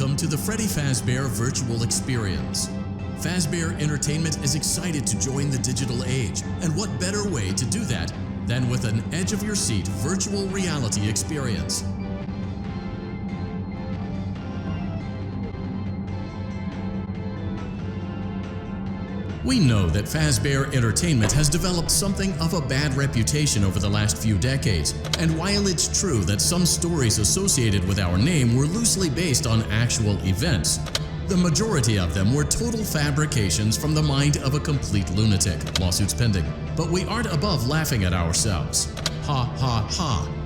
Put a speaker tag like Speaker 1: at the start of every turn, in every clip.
Speaker 1: Welcome to the Freddy Fazbear Virtual Experience. Fazbear Entertainment is excited to join the digital age, and what better way to do that than with an edge-of-your-seat virtual reality experience. We know that Fazbear Entertainment has developed something of a bad reputation over the last few decades, and while it's true that some stories associated with our name were loosely based on actual events, the majority of them were total fabrications from the mind of a complete lunatic. Lawsuits pending. But we aren't above laughing at ourselves. Ha ha ha.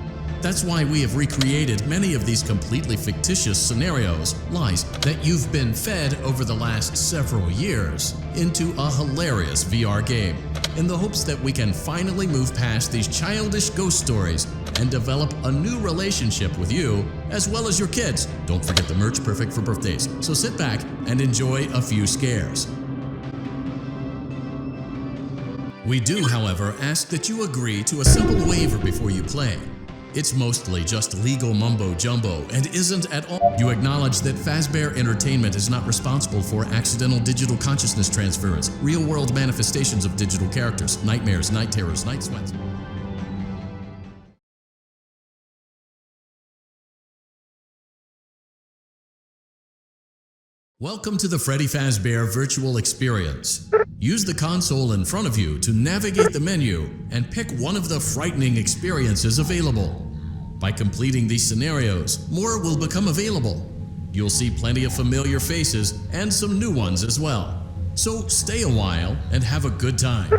Speaker 1: That's why we have recreated many of these completely fictitious scenarios, lies that you've been fed over the last several years, into a hilarious VR game, in the hopes that we can finally move past these childish ghost stories and develop a new relationship with you, as well as your kids. Don't forget the merch, perfect for birthdays. So sit back and enjoy a few scares. We do, however, ask that you agree to a simple waiver before you play. It's mostly just legal mumbo-jumbo and isn't at all. You acknowledge that Fazbear Entertainment is not responsible for accidental digital consciousness transference, real-world manifestations of digital characters, nightmares, night terrors, night sweats. Welcome to the Freddy Fazbear Virtual Experience. Use the console in front of you to navigate the menu and pick one of the frightening experiences available. By completing these scenarios, more will become available. You'll see plenty of familiar faces and some new ones as well. So stay a while and have a good time.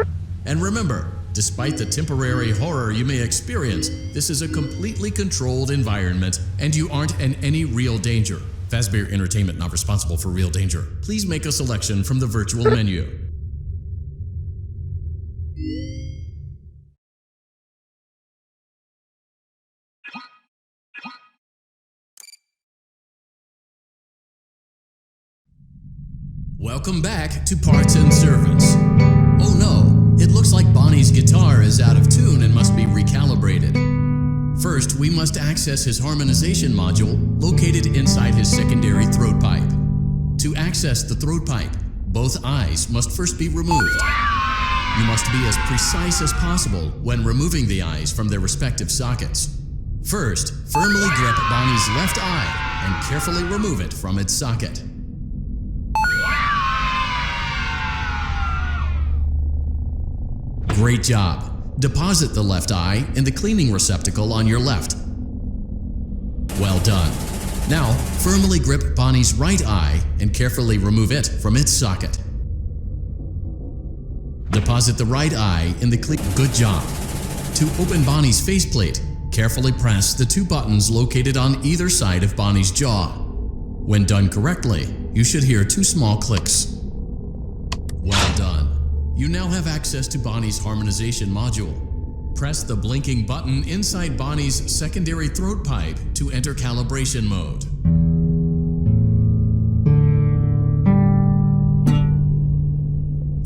Speaker 1: And remember, despite the temporary horror you may experience, this is a completely controlled environment and you aren't in any real danger. Fazbear Entertainment not responsible for real danger. Please make a selection from the virtual menu. Welcome back to Parts and Service. Oh no, it looks like Bonnie's guitar is out of tune and must be recalibrated. First, we must access his harmonization module located inside his secondary throat pipe. To access the throat pipe, both eyes must first be removed. You must be as precise as possible when removing the eyes from their respective sockets. First, firmly grip Bonnie's left eye and carefully remove it from its socket. Great job. Deposit the left eye in the cleaning receptacle on your left. Well done. Now, firmly grip Bonnie's right eye and carefully remove it from its socket. Deposit the right eye in the Good job. To open Bonnie's faceplate, carefully press the two buttons located on either side of Bonnie's jaw. When done correctly, you should hear two small clicks. Well done. You now have access to Bonnie's harmonization module. Press the blinking button inside Bonnie's secondary throat pipe to enter calibration mode.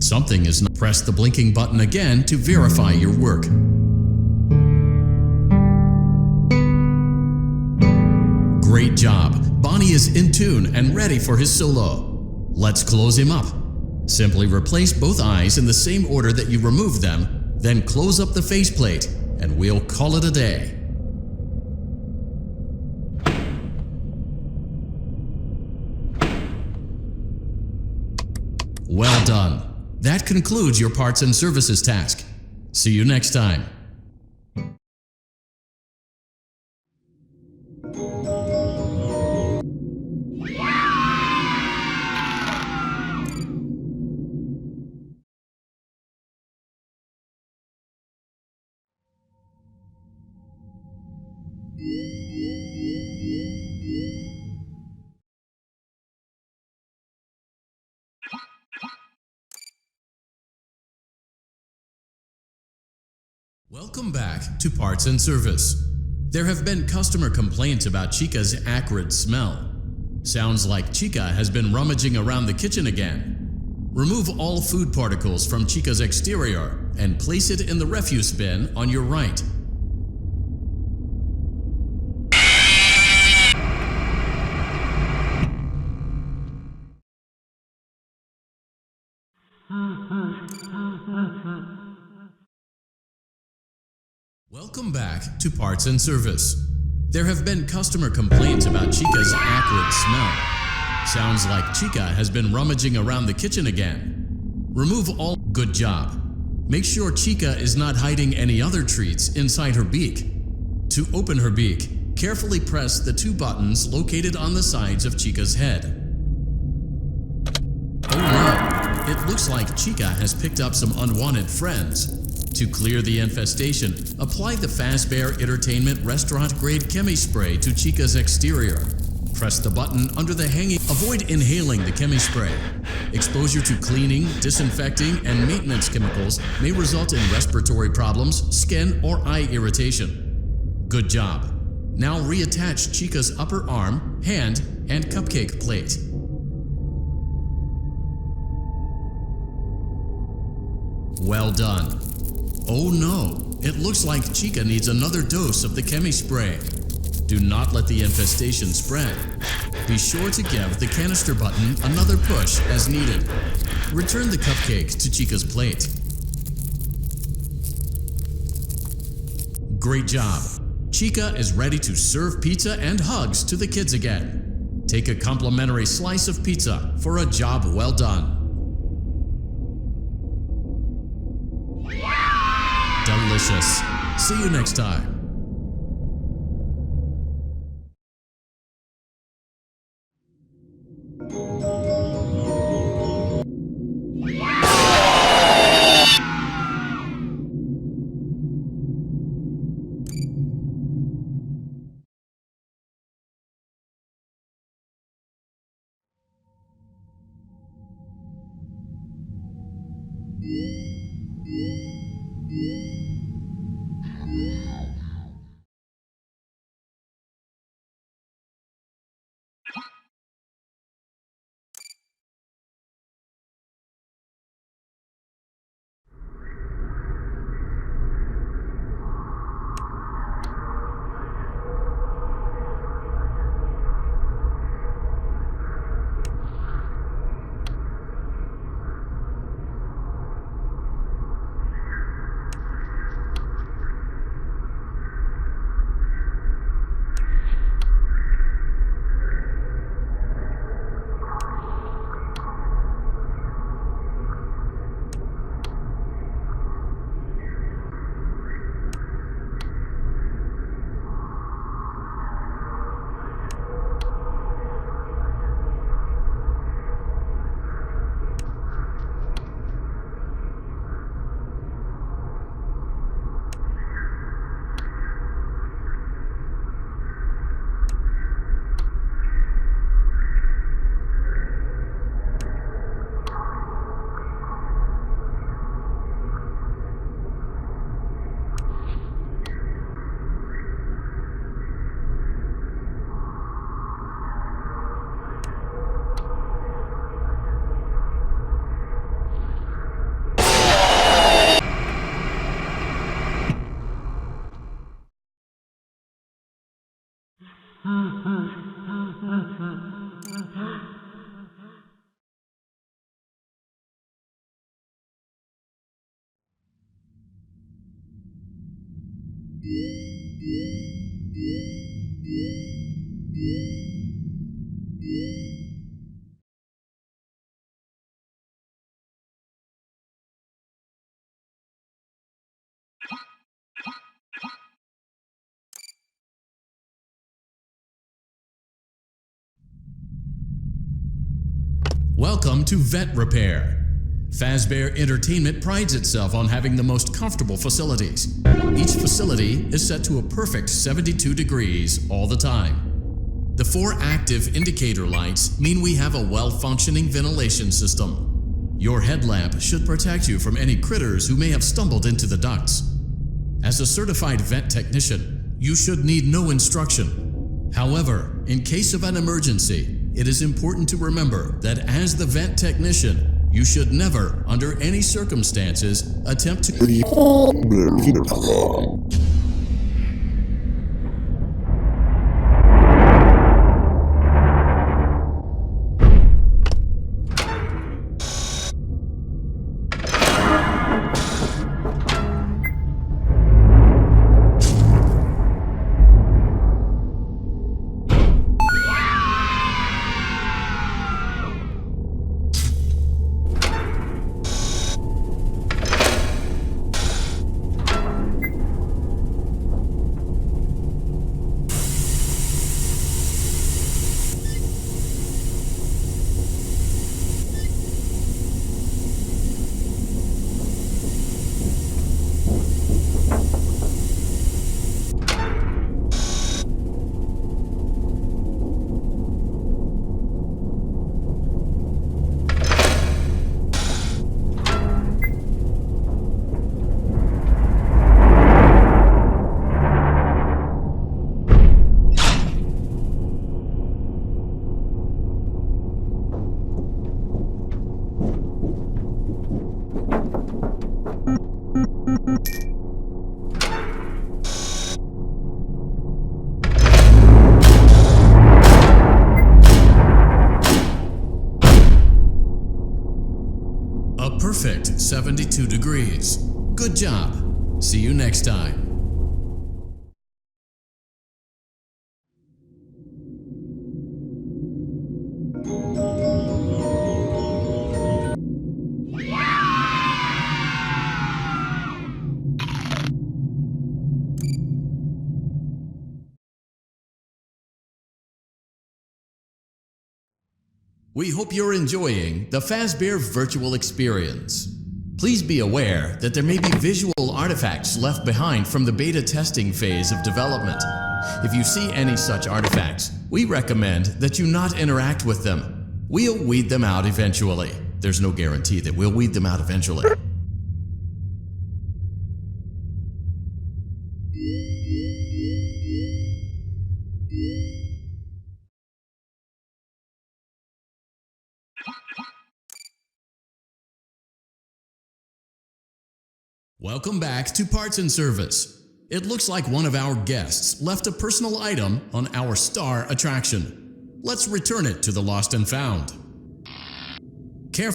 Speaker 1: Something is not. Press the blinking button again to verify your work. Great job. Bonnie is in tune and ready for his solo. Let's close him up. Simply replace both eyes in the same order that you removed them, then close up the faceplate, and we'll call it a day. Well done. That concludes your parts and services task. See you next time. Welcome back to Parts and Service. There have been customer complaints about Chica's acrid smell. Sounds like Chica has been rummaging around the kitchen again. Remove all food particles from Chica's exterior and place it in the refuse bin on your right. Welcome back to Parts and Service. There have been customer complaints about Chica's acrid smell. Sounds like Chica has been rummaging around the kitchen again. Remove all. Good job. Make sure Chica is not hiding any other treats inside her beak. To open her beak, carefully press the two buttons located on the sides of Chica's head. Oh no, it looks like Chica has picked up some unwanted friends. To clear the infestation, apply the Fazbear Entertainment restaurant-grade chemi spray to Chica's exterior. Press the button under the hanging. Avoid inhaling the chemi spray. Exposure to cleaning, disinfecting, and maintenance chemicals may result in respiratory problems, skin, or eye irritation. Good job. Now reattach Chica's upper arm, hand, and cupcake plate. Well done. Oh no, it looks like Chica needs another dose of the chemi spray. Do not let the infestation spread. Be sure to give the canister button another push as needed. Return the cupcake to Chica's plate. Great job. Chica is ready to serve pizza and hugs to the kids again. Take a complimentary slice of pizza for a job well done. Delicious. See you next time. Welcome to Vet Repair. Fazbear Entertainment prides itself on having the most comfortable facilities. Each facility is set to a perfect 72 degrees all the time. The 4 active indicator lights mean we have a well-functioning ventilation system. Your headlamp should protect you from any critters who may have stumbled into the ducts. As a certified vet technician, you should need no instruction. However, in case of an emergency, it is important to remember that as the vent technician, you should never, under any circumstances, attempt to perfect 72 degrees. Good job. See you next time. We hope you're enjoying the Fazbear virtual experience. Please be aware that there may be visual artifacts left behind from the beta testing phase of development. If you see any such artifacts, we recommend that you not interact with them. We'll weed them out eventually. There's no guarantee that we'll weed them out eventually. Welcome back to Parts and Service. It looks like one of our guests left a personal item on our star attraction. Let's return it to the Lost and Found.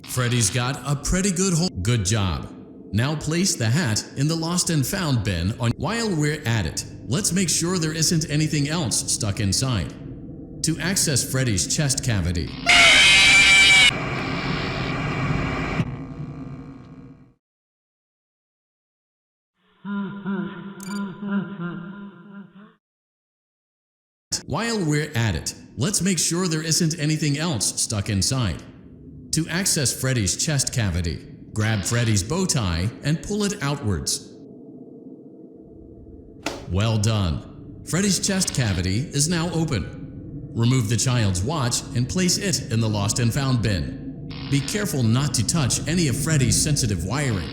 Speaker 1: Freddy's got a pretty good hole. Good job. Now place the hat in the Lost and Found bin. While we're at it, let's make sure there isn't anything else stuck inside. To access Freddy's chest cavity, let's make sure there isn't anything else stuck inside. To access Freddy's chest cavity, grab Freddy's bow tie and pull it outwards. Well done. Freddy's chest cavity is now open. Remove the child's watch and place it in the Lost and Found bin. Be careful not to touch any of Freddy's sensitive wiring.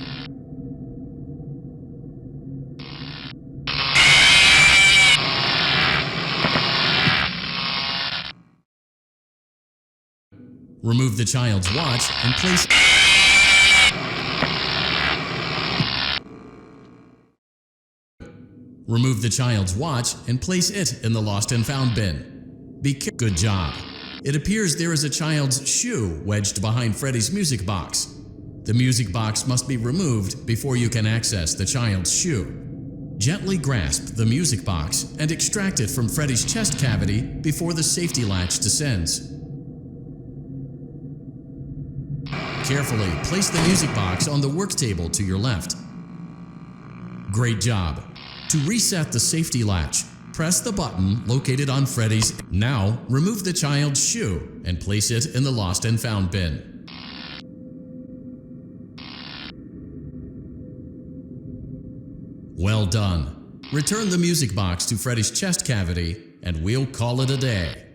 Speaker 1: Remove the child's watch and place it in the Lost and Found bin. Good job. It appears there is a child's shoe wedged behind Freddy's music box. The music box must be removed before you can access the child's shoe. Gently grasp the music box and extract it from Freddy's chest cavity before the safety latch descends. Carefully place the music box on the work table to your left. Great job. To reset the safety latch, press the button located on Freddy's. Now, remove the child's shoe and place it in the Lost and Found bin. Well done. Return the music box to Freddy's chest cavity and we'll call it a day.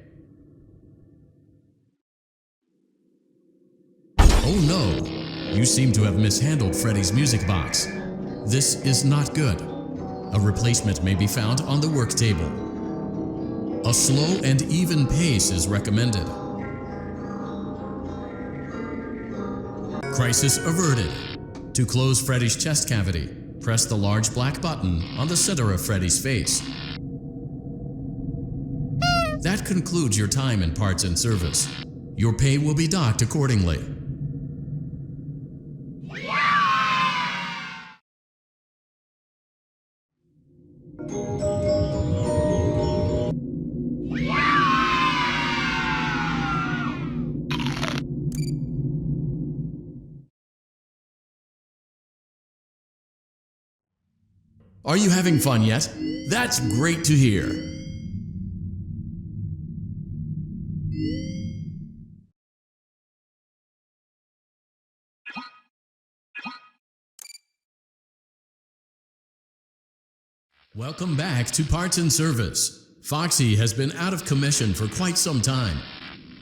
Speaker 1: Oh no! You seem to have mishandled Freddy's music box. This is not good. A replacement may be found on the work table. A slow and even pace is recommended. Crisis averted. To close Freddy's chest cavity, press the large black button on the center of Freddy's face. That concludes your time in Parts and Service. Your pay will be docked accordingly. Are you having fun yet? That's great to hear. Welcome back to Parts and Service. Foxy has been out of commission for quite some time.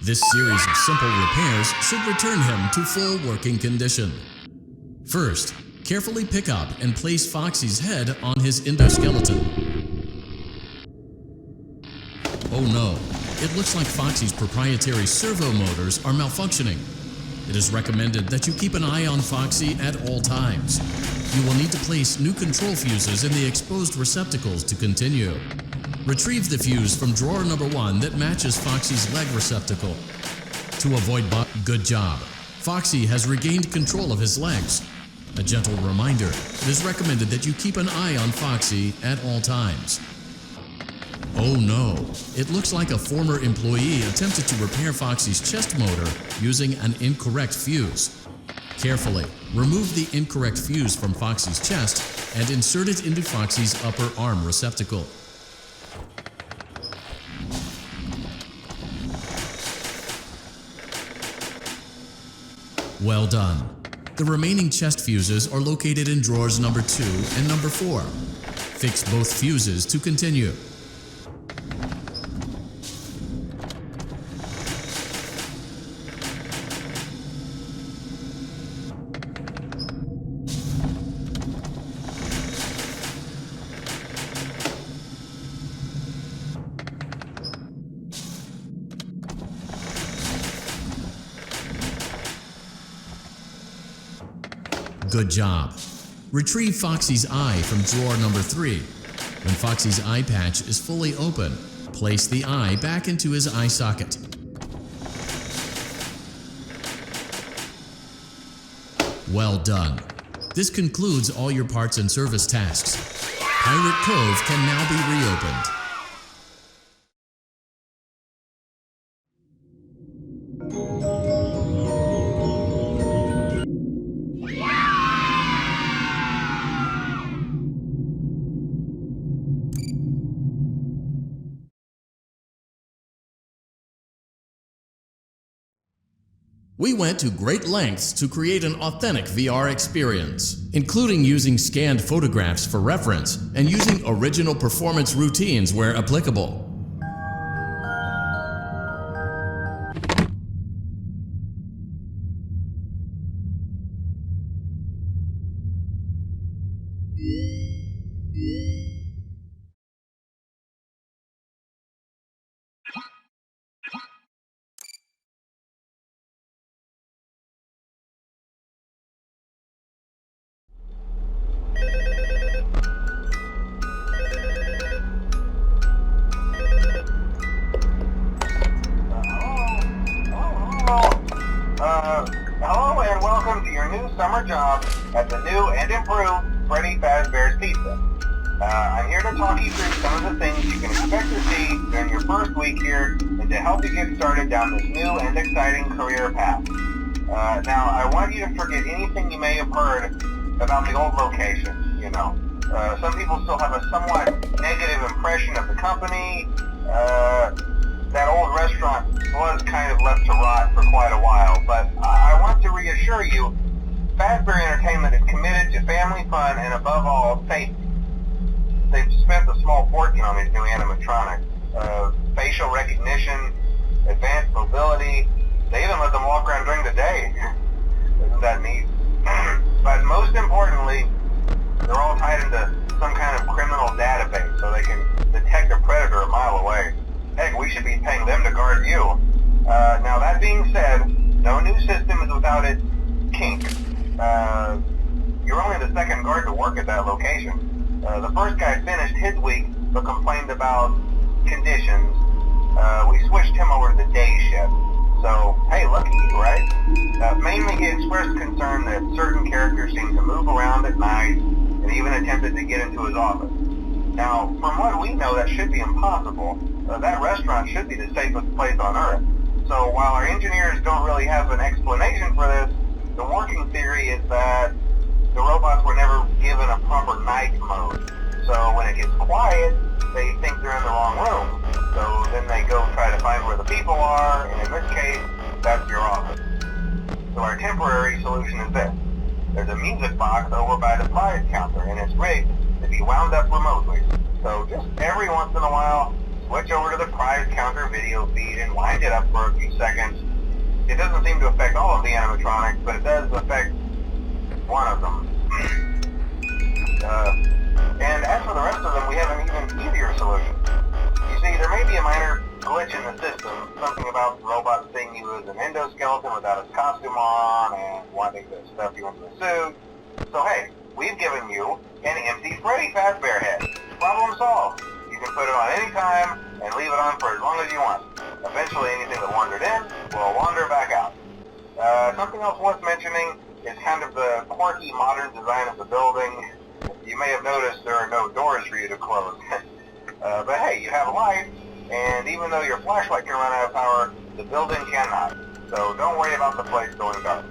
Speaker 1: This series of simple repairs should return him to full working condition. First, carefully pick up and place Foxy's head on his endoskeleton. Oh no, it looks like Foxy's proprietary servo motors are malfunctioning. It is recommended that you keep an eye on Foxy at all times. You will need to place new control fuses in the exposed receptacles to continue. Retrieve the fuse from drawer number 1 that matches Foxy's leg receptacle. To avoid good job. Foxy has regained control of his legs. A gentle reminder, it is recommended that you keep an eye on Foxy at all times. Oh no, it looks like a former employee attempted to repair Foxy's chest motor using an incorrect fuse. Carefully, remove the incorrect fuse from Foxy's chest and insert it into Foxy's upper arm receptacle. Well done. The remaining chest fuses are located in drawers number 2 and number 4. Fix both fuses to continue. Good job. Retrieve Foxy's eye from drawer number 3. When Foxy's eye patch is fully open, place the eye back into his eye socket. Well done. This concludes all your parts and service tasks. Pirate Cove can now be reopened. We went to great lengths to create an authentic VR experience, including using scanned photographs for reference and using original performance routines where applicable.
Speaker 2: Hello and welcome to your new summer job at the new and improved Freddy Fazbear's Pizza. I'm here to talk you through some of the things you can expect to see during your first week here and to help you get started down this new and exciting career path. Now, I want you to forget anything you may have heard about the old location, you know. Some people still have a somewhat negative impression of the company. That old restaurant was kind of left to rot for quite a while, but I want to reassure you, Fazbear Entertainment is committed to family fun and above all, safety. They've spent a small fortune on these new animatronics. Facial recognition, advanced mobility, they even let them walk around during the day. Isn't that neat? But most importantly, they're all tied into some kind of criminal database so they can detect a predator a mile away. Heck, we should be paying them to guard you. Now that being said, no new system is without its kink. You're only the second guard to work at that location. The first guy finished his week but complained about conditions. We switched him over to the day shift. So, hey, lucky you, right? Mainly he expressed concern that certain characters seemed to move around at night and even attempted to get into his office. Now, from what we know, that should be impossible. That restaurant should be the safest place on Earth. So while our engineers don't really have an explanation for this, the working theory is that the robots were never given a proper night mode. So when it gets quiet, they think they're in the wrong room. So then they go try to find where the people are, and in this case, that's your office. So our temporary solution is this. There's a music box over by the prize counter, and it's rigged to be wound up remotely. So just every once in a while, switch over to the prize counter video feed and wind it up for a few seconds. It doesn't seem to affect all of the animatronics, but it does affect one of them. And as for the rest of them, we have an even easier solution. You see, there may be a minor glitch in the system, something about the robot seeing you as an endoskeleton without his costume on and wanting to stuff you into a suit. So hey, we've given you an empty Freddy Fazbear head. Problem solved. You can put it on any time and leave it on for as long as you want. Eventually anything that wandered in will wander back out. Something else worth mentioning is kind of the quirky modern design of the building. You may have noticed there are no doors for you to close. But hey, you have a light, and even though your flashlight can run out of power, the building cannot. So don't worry about the place going dark.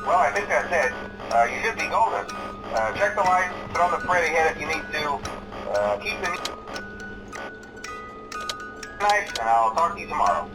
Speaker 2: Well, I think that's it. You should be golden. Check the lights, put on the Freddy head if you need to. Keep the nice, and I'll talk to you tomorrow.